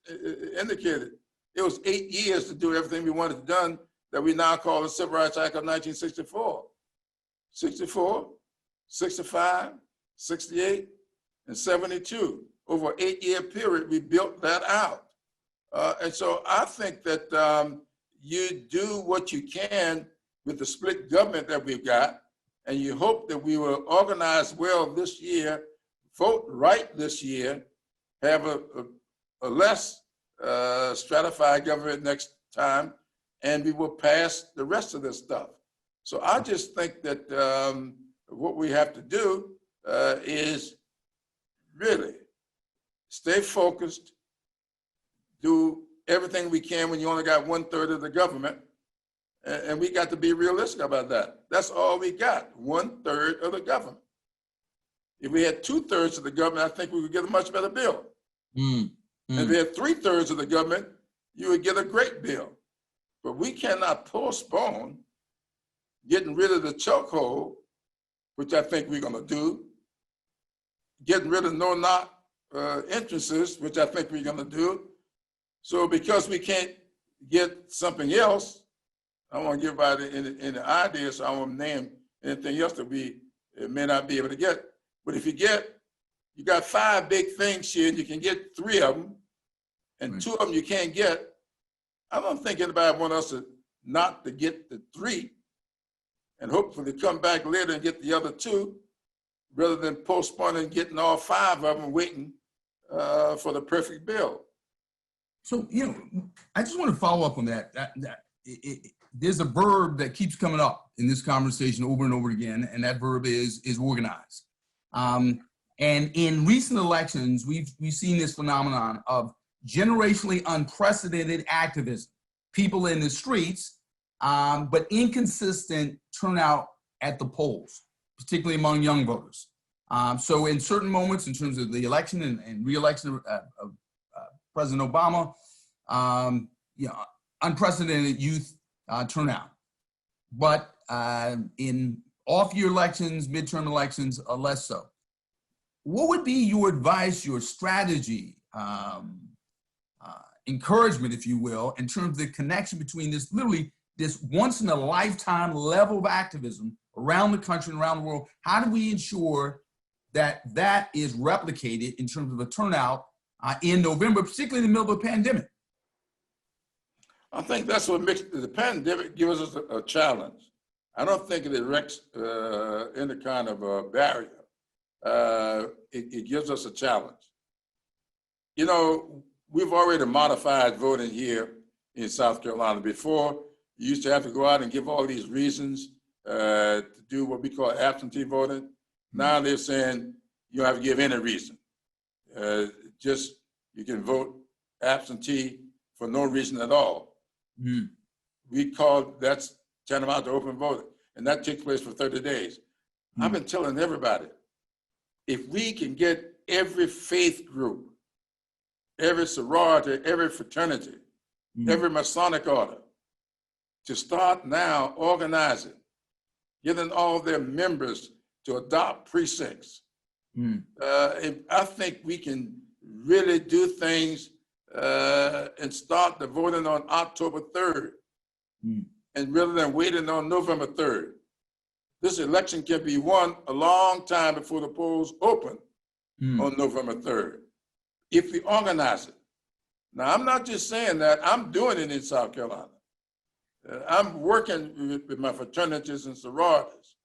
indicated, it was 8 years to do everything we wanted done that we now call the Civil Rights Act of 1964. 64, 65, 68, and 72. Over an 8-year period, we built that out. And so I think that you do what you can with the split government that we've got, and you hope that we will organize well this year, vote right this year, have a less stratified government next time, and we will pass the rest of this stuff. So I just think that what we have to do is really stay focused, do everything we can when you only got 1/3 of the government, and we got to be realistic about that. That's all we got, 1/3 of the government. If we had 2/3 of the government, I think we would get a much better bill. If we had 3/3 of the government, you would get a great bill. but we cannot postpone getting rid of the chokehold, which I think we're going to do, getting rid of no-knock entrances, which I think we're going to do. So because we can't get something else, I want to give out any ideas, so I won't name anything else that we may not be able to get. But if you got 5 big things here, and you can get 3 of them, and 2 of them you can't get, I don't think anybody want us not to get the 3, and hopefully come back later and get the other 2, rather than postponing getting all 5 of them waiting for the perfect bill. So, I just want to follow up on that. There's a verb that keeps coming up in this conversation over and over again, and that verb is organize. And in recent elections, we've seen this phenomenon of generationally unprecedented activism, people in the streets, but inconsistent turnout at the polls, particularly among young voters. So in certain moments, in terms of the election and re-election of President Obama, unprecedented youth turnout. But in off-year elections, midterm elections, less so. What would be your advice, your strategy, encouragement, if you will, in terms of the connection between this once-in-a-lifetime level of activism around the country and around the world? How do we ensure that that is replicated in terms of a turnout in November, particularly in the middle of a pandemic? I think that's what makes the pandemic gives us a challenge. I don't think it erects any kind of a barrier. It gives us a challenge. We've already modified voting here in South Carolina. Before, you used to have to go out and give all these reasons to do what we call absentee voting. Now they're saying you don't have to give any reason. Just you can vote absentee for no reason at all. We call that's tantamount to open voting, and that takes place for 30 days. I've been telling everybody, if we can get every faith group, every sorority, every fraternity, every Masonic order to start now organizing, getting all their members to adopt precincts, I think we can really do things and start the voting on October 3rd, and rather than waiting on November 3rd. This election can be won a long time before the polls open on November 3rd, if we organize it. Now, I'm not just saying that, I'm doing it in South Carolina. I'm working with my fraternities and sororities.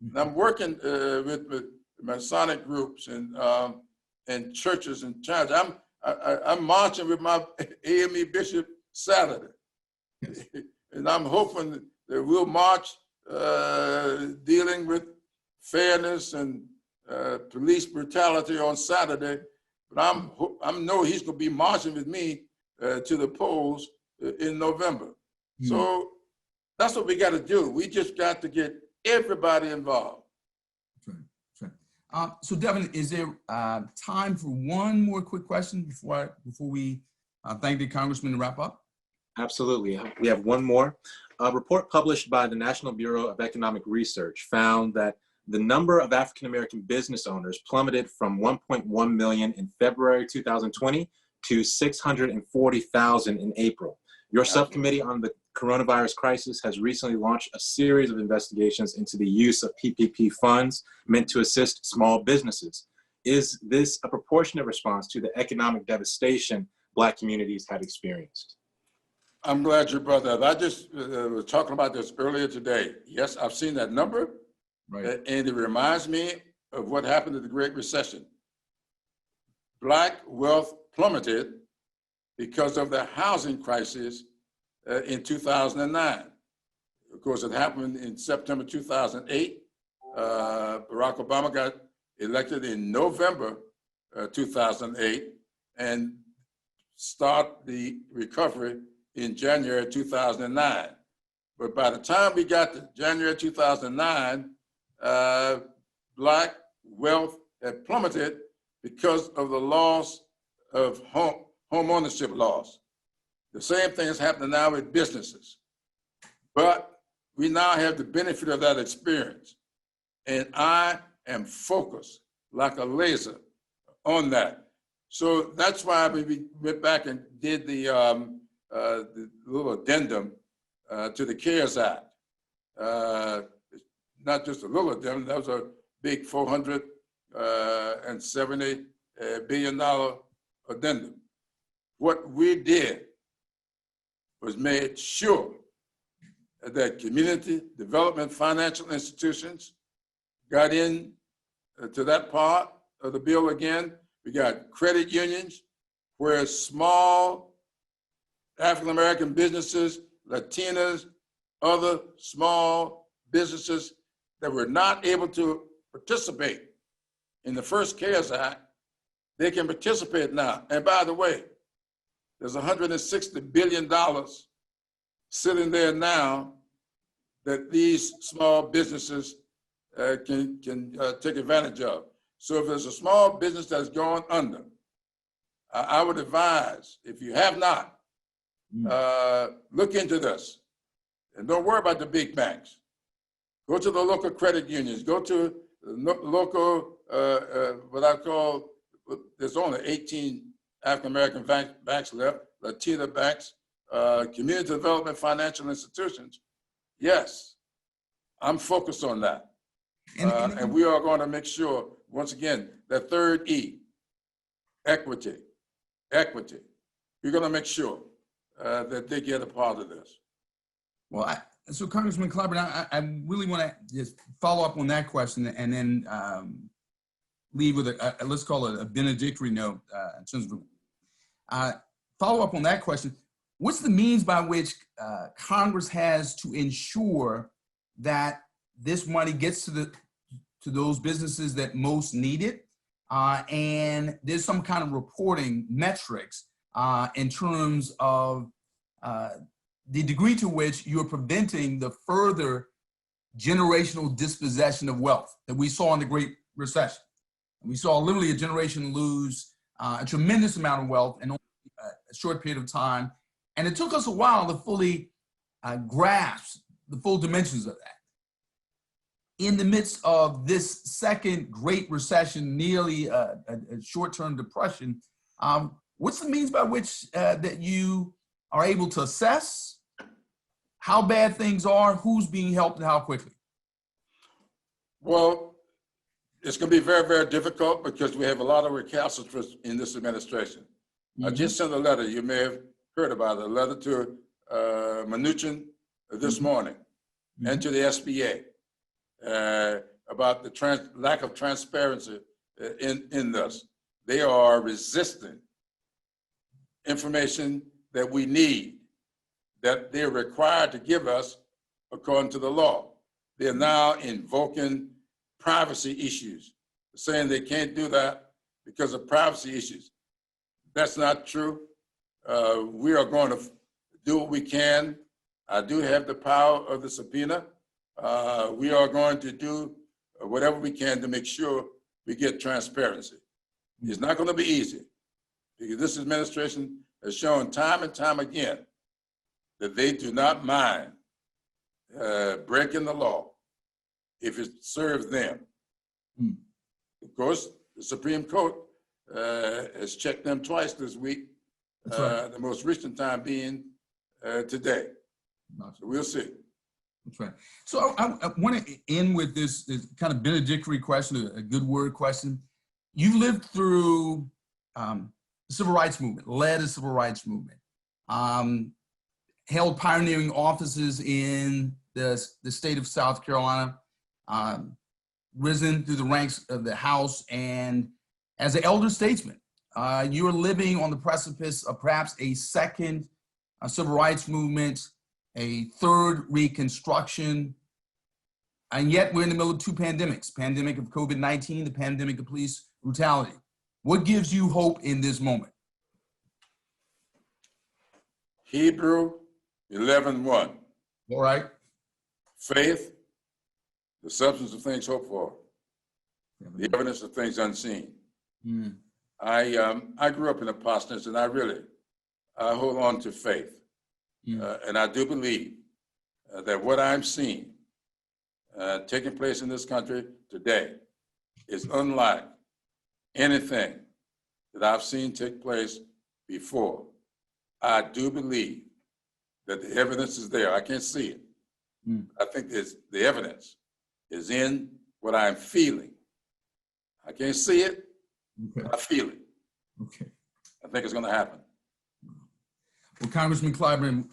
And I'm working with Masonic groups and churches and charities. I'm marching with my AME bishop Saturday. And I'm hoping that we'll march dealing with fairness and police brutality on Saturday. But I know he's going to be marching with me to the polls in November. So that's what we got to do. We just got to get everybody involved. That's right. So Devin, is there time for one more quick question before we thank the Congressman to wrap up? Absolutely. We have one more. A report published by the National Bureau of Economic Research found that the number of African-American business owners plummeted from 1.1 million in February 2020 to 640,000 in April. Your subcommittee on the coronavirus crisis has recently launched a series of investigations into the use of PPP funds meant to assist small businesses. Is this a proportionate response to the economic devastation Black communities have experienced? I'm glad you brought that up. I just was talking about this earlier today. Yes, I've seen that number, right, and it reminds me of what happened in the Great Recession. Black wealth plummeted because of the housing crisis in 2009. Of course, it happened in September 2008. Barack Obama got elected in November 2008 and start the recovery in January 2009. But by the time we got to January 2009, Black wealth had plummeted because of the loss of home ownership laws. The same thing is happening now with businesses. But we now have the benefit of that experience. And I am focused like a laser on that. So that's why we went back and did the little addendum to the CARES Act. Not just a little addendum, that was a big $470 billion addendum. What we did was made sure that community development financial institutions got in to that part of the bill again. We got credit unions where small African-American businesses, Latinas, other small businesses that were not able to participate in the first CARES Act, they can participate now. And by the way, there's $160 billion sitting there now that these small businesses can take advantage of. So if there's a small business that's gone under, I would advise, if you have not, look into this. And don't worry about the big banks. Go to the local credit unions. Go to the local, what I call, there's only 18 African-American banks left, Latina banks, community development financial institutions. Yes, I'm focused on that. And we are going to make sure, once again, that third E, equity. We're going to make sure that they get a part of this. Well, so Congressman Clyburn, I really want to just follow up on that question and then leave with let's call it a benedictory note in terms of follow up on that question. What's the means by which Congress has to ensure that this money gets to those businesses that most need it, and there's some kind of reporting metrics in terms of the degree to which you're preventing the further generational dispossession of wealth that we saw in the Great Recession? We saw literally a generation lose a tremendous amount of wealth in only a short period of time. And it took us a while to fully grasp the full dimensions of that. In the midst of this second Great Recession, nearly a short-term depression, what's the means by which that you are able to assess how bad things are, who's being helped, and how quickly? Well, it's going to be very, very difficult because we have a lot of recalcitrance in this administration. I just sent a letter, you may have heard about it, a letter to Mnuchin this morning and to the SBA about the lack of transparency in this. They are resisting information that we need, that they're required to give us according to the law. They're now invoking privacy issues, saying they can't do that because of privacy issues. That's not true. We are going to do what we can. I do have the power of the subpoena. We are going to do whatever we can to make sure we get transparency. It's not going to be easy because this administration has shown time and time again that they do not mind breaking the law if it serves them. Of course, the Supreme Court has checked them twice this week, right. The most recent time being today. So we'll see. That's right. So I want to end with this kind of benedictory question, a good word question. You lived through the civil rights movement, led a civil rights movement, held pioneering offices in the state of South Carolina, risen through the ranks of the House, and as an elder statesman, you're living on the precipice of perhaps a second civil rights movement, a third Reconstruction, and yet we're in the middle of two pandemics, pandemic of COVID-19, the pandemic of police brutality. What gives you hope in this moment? Hebrew 11:1. All right. Faith, the substance of things hoped for, the evidence of things unseen. I grew up in a parsonage, and I hold on to faith. And I do believe that what I'm seeing taking place in this country today is unlike anything that I've seen take place before. I do believe that the evidence is there. I can't see it. I think the evidence is in what I'm feeling. I can't see it, but I feel it. Okay. I think it's going to happen. Well, Congressman Clyburn,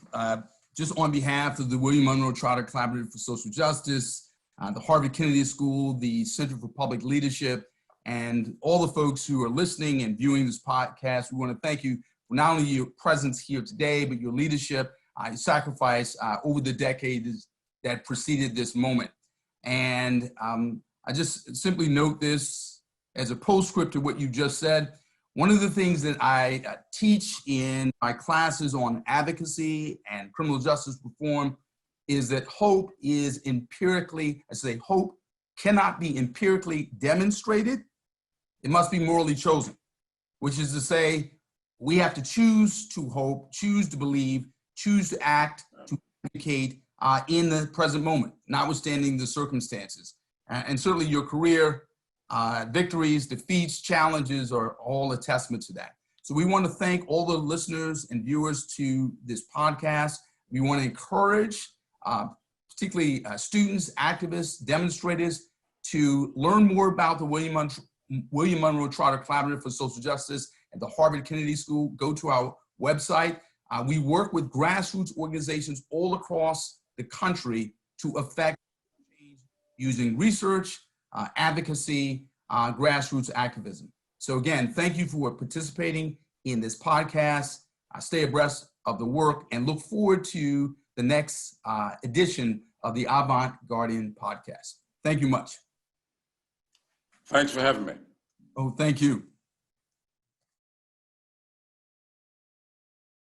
just on behalf of the William Monroe Trotter Collaborative for Social Justice, the Harvard Kennedy School, the Center for Public Leadership, and all the folks who are listening and viewing this podcast, we want to thank you for not only your presence here today, but your leadership, your sacrifice over the decades that preceded this moment. And I just simply note this as a postscript to what you just said. One of the things that I teach in my classes on advocacy and criminal justice reform is that hope is empirically, I say hope cannot be empirically demonstrated. It must be morally chosen, which is to say, we have to choose to hope, choose to believe, choose to act, to advocate in the present moment, notwithstanding the circumstances. And certainly your career, victories, defeats, challenges are all a testament to that. So we want to thank all the listeners and viewers to this podcast. We want to encourage particularly students, activists, demonstrators to learn more about the William Monroe Trotter Collaborative for Social Justice at the Harvard Kennedy School. Go to our website. We work with grassroots organizations all across the country to affect change using research, advocacy, grassroots activism. So again, thank you for participating in this podcast. Stay abreast of the work and look forward to the next edition of the Avant Guardian podcast. Thank you much. Thanks for having me. Oh, thank you.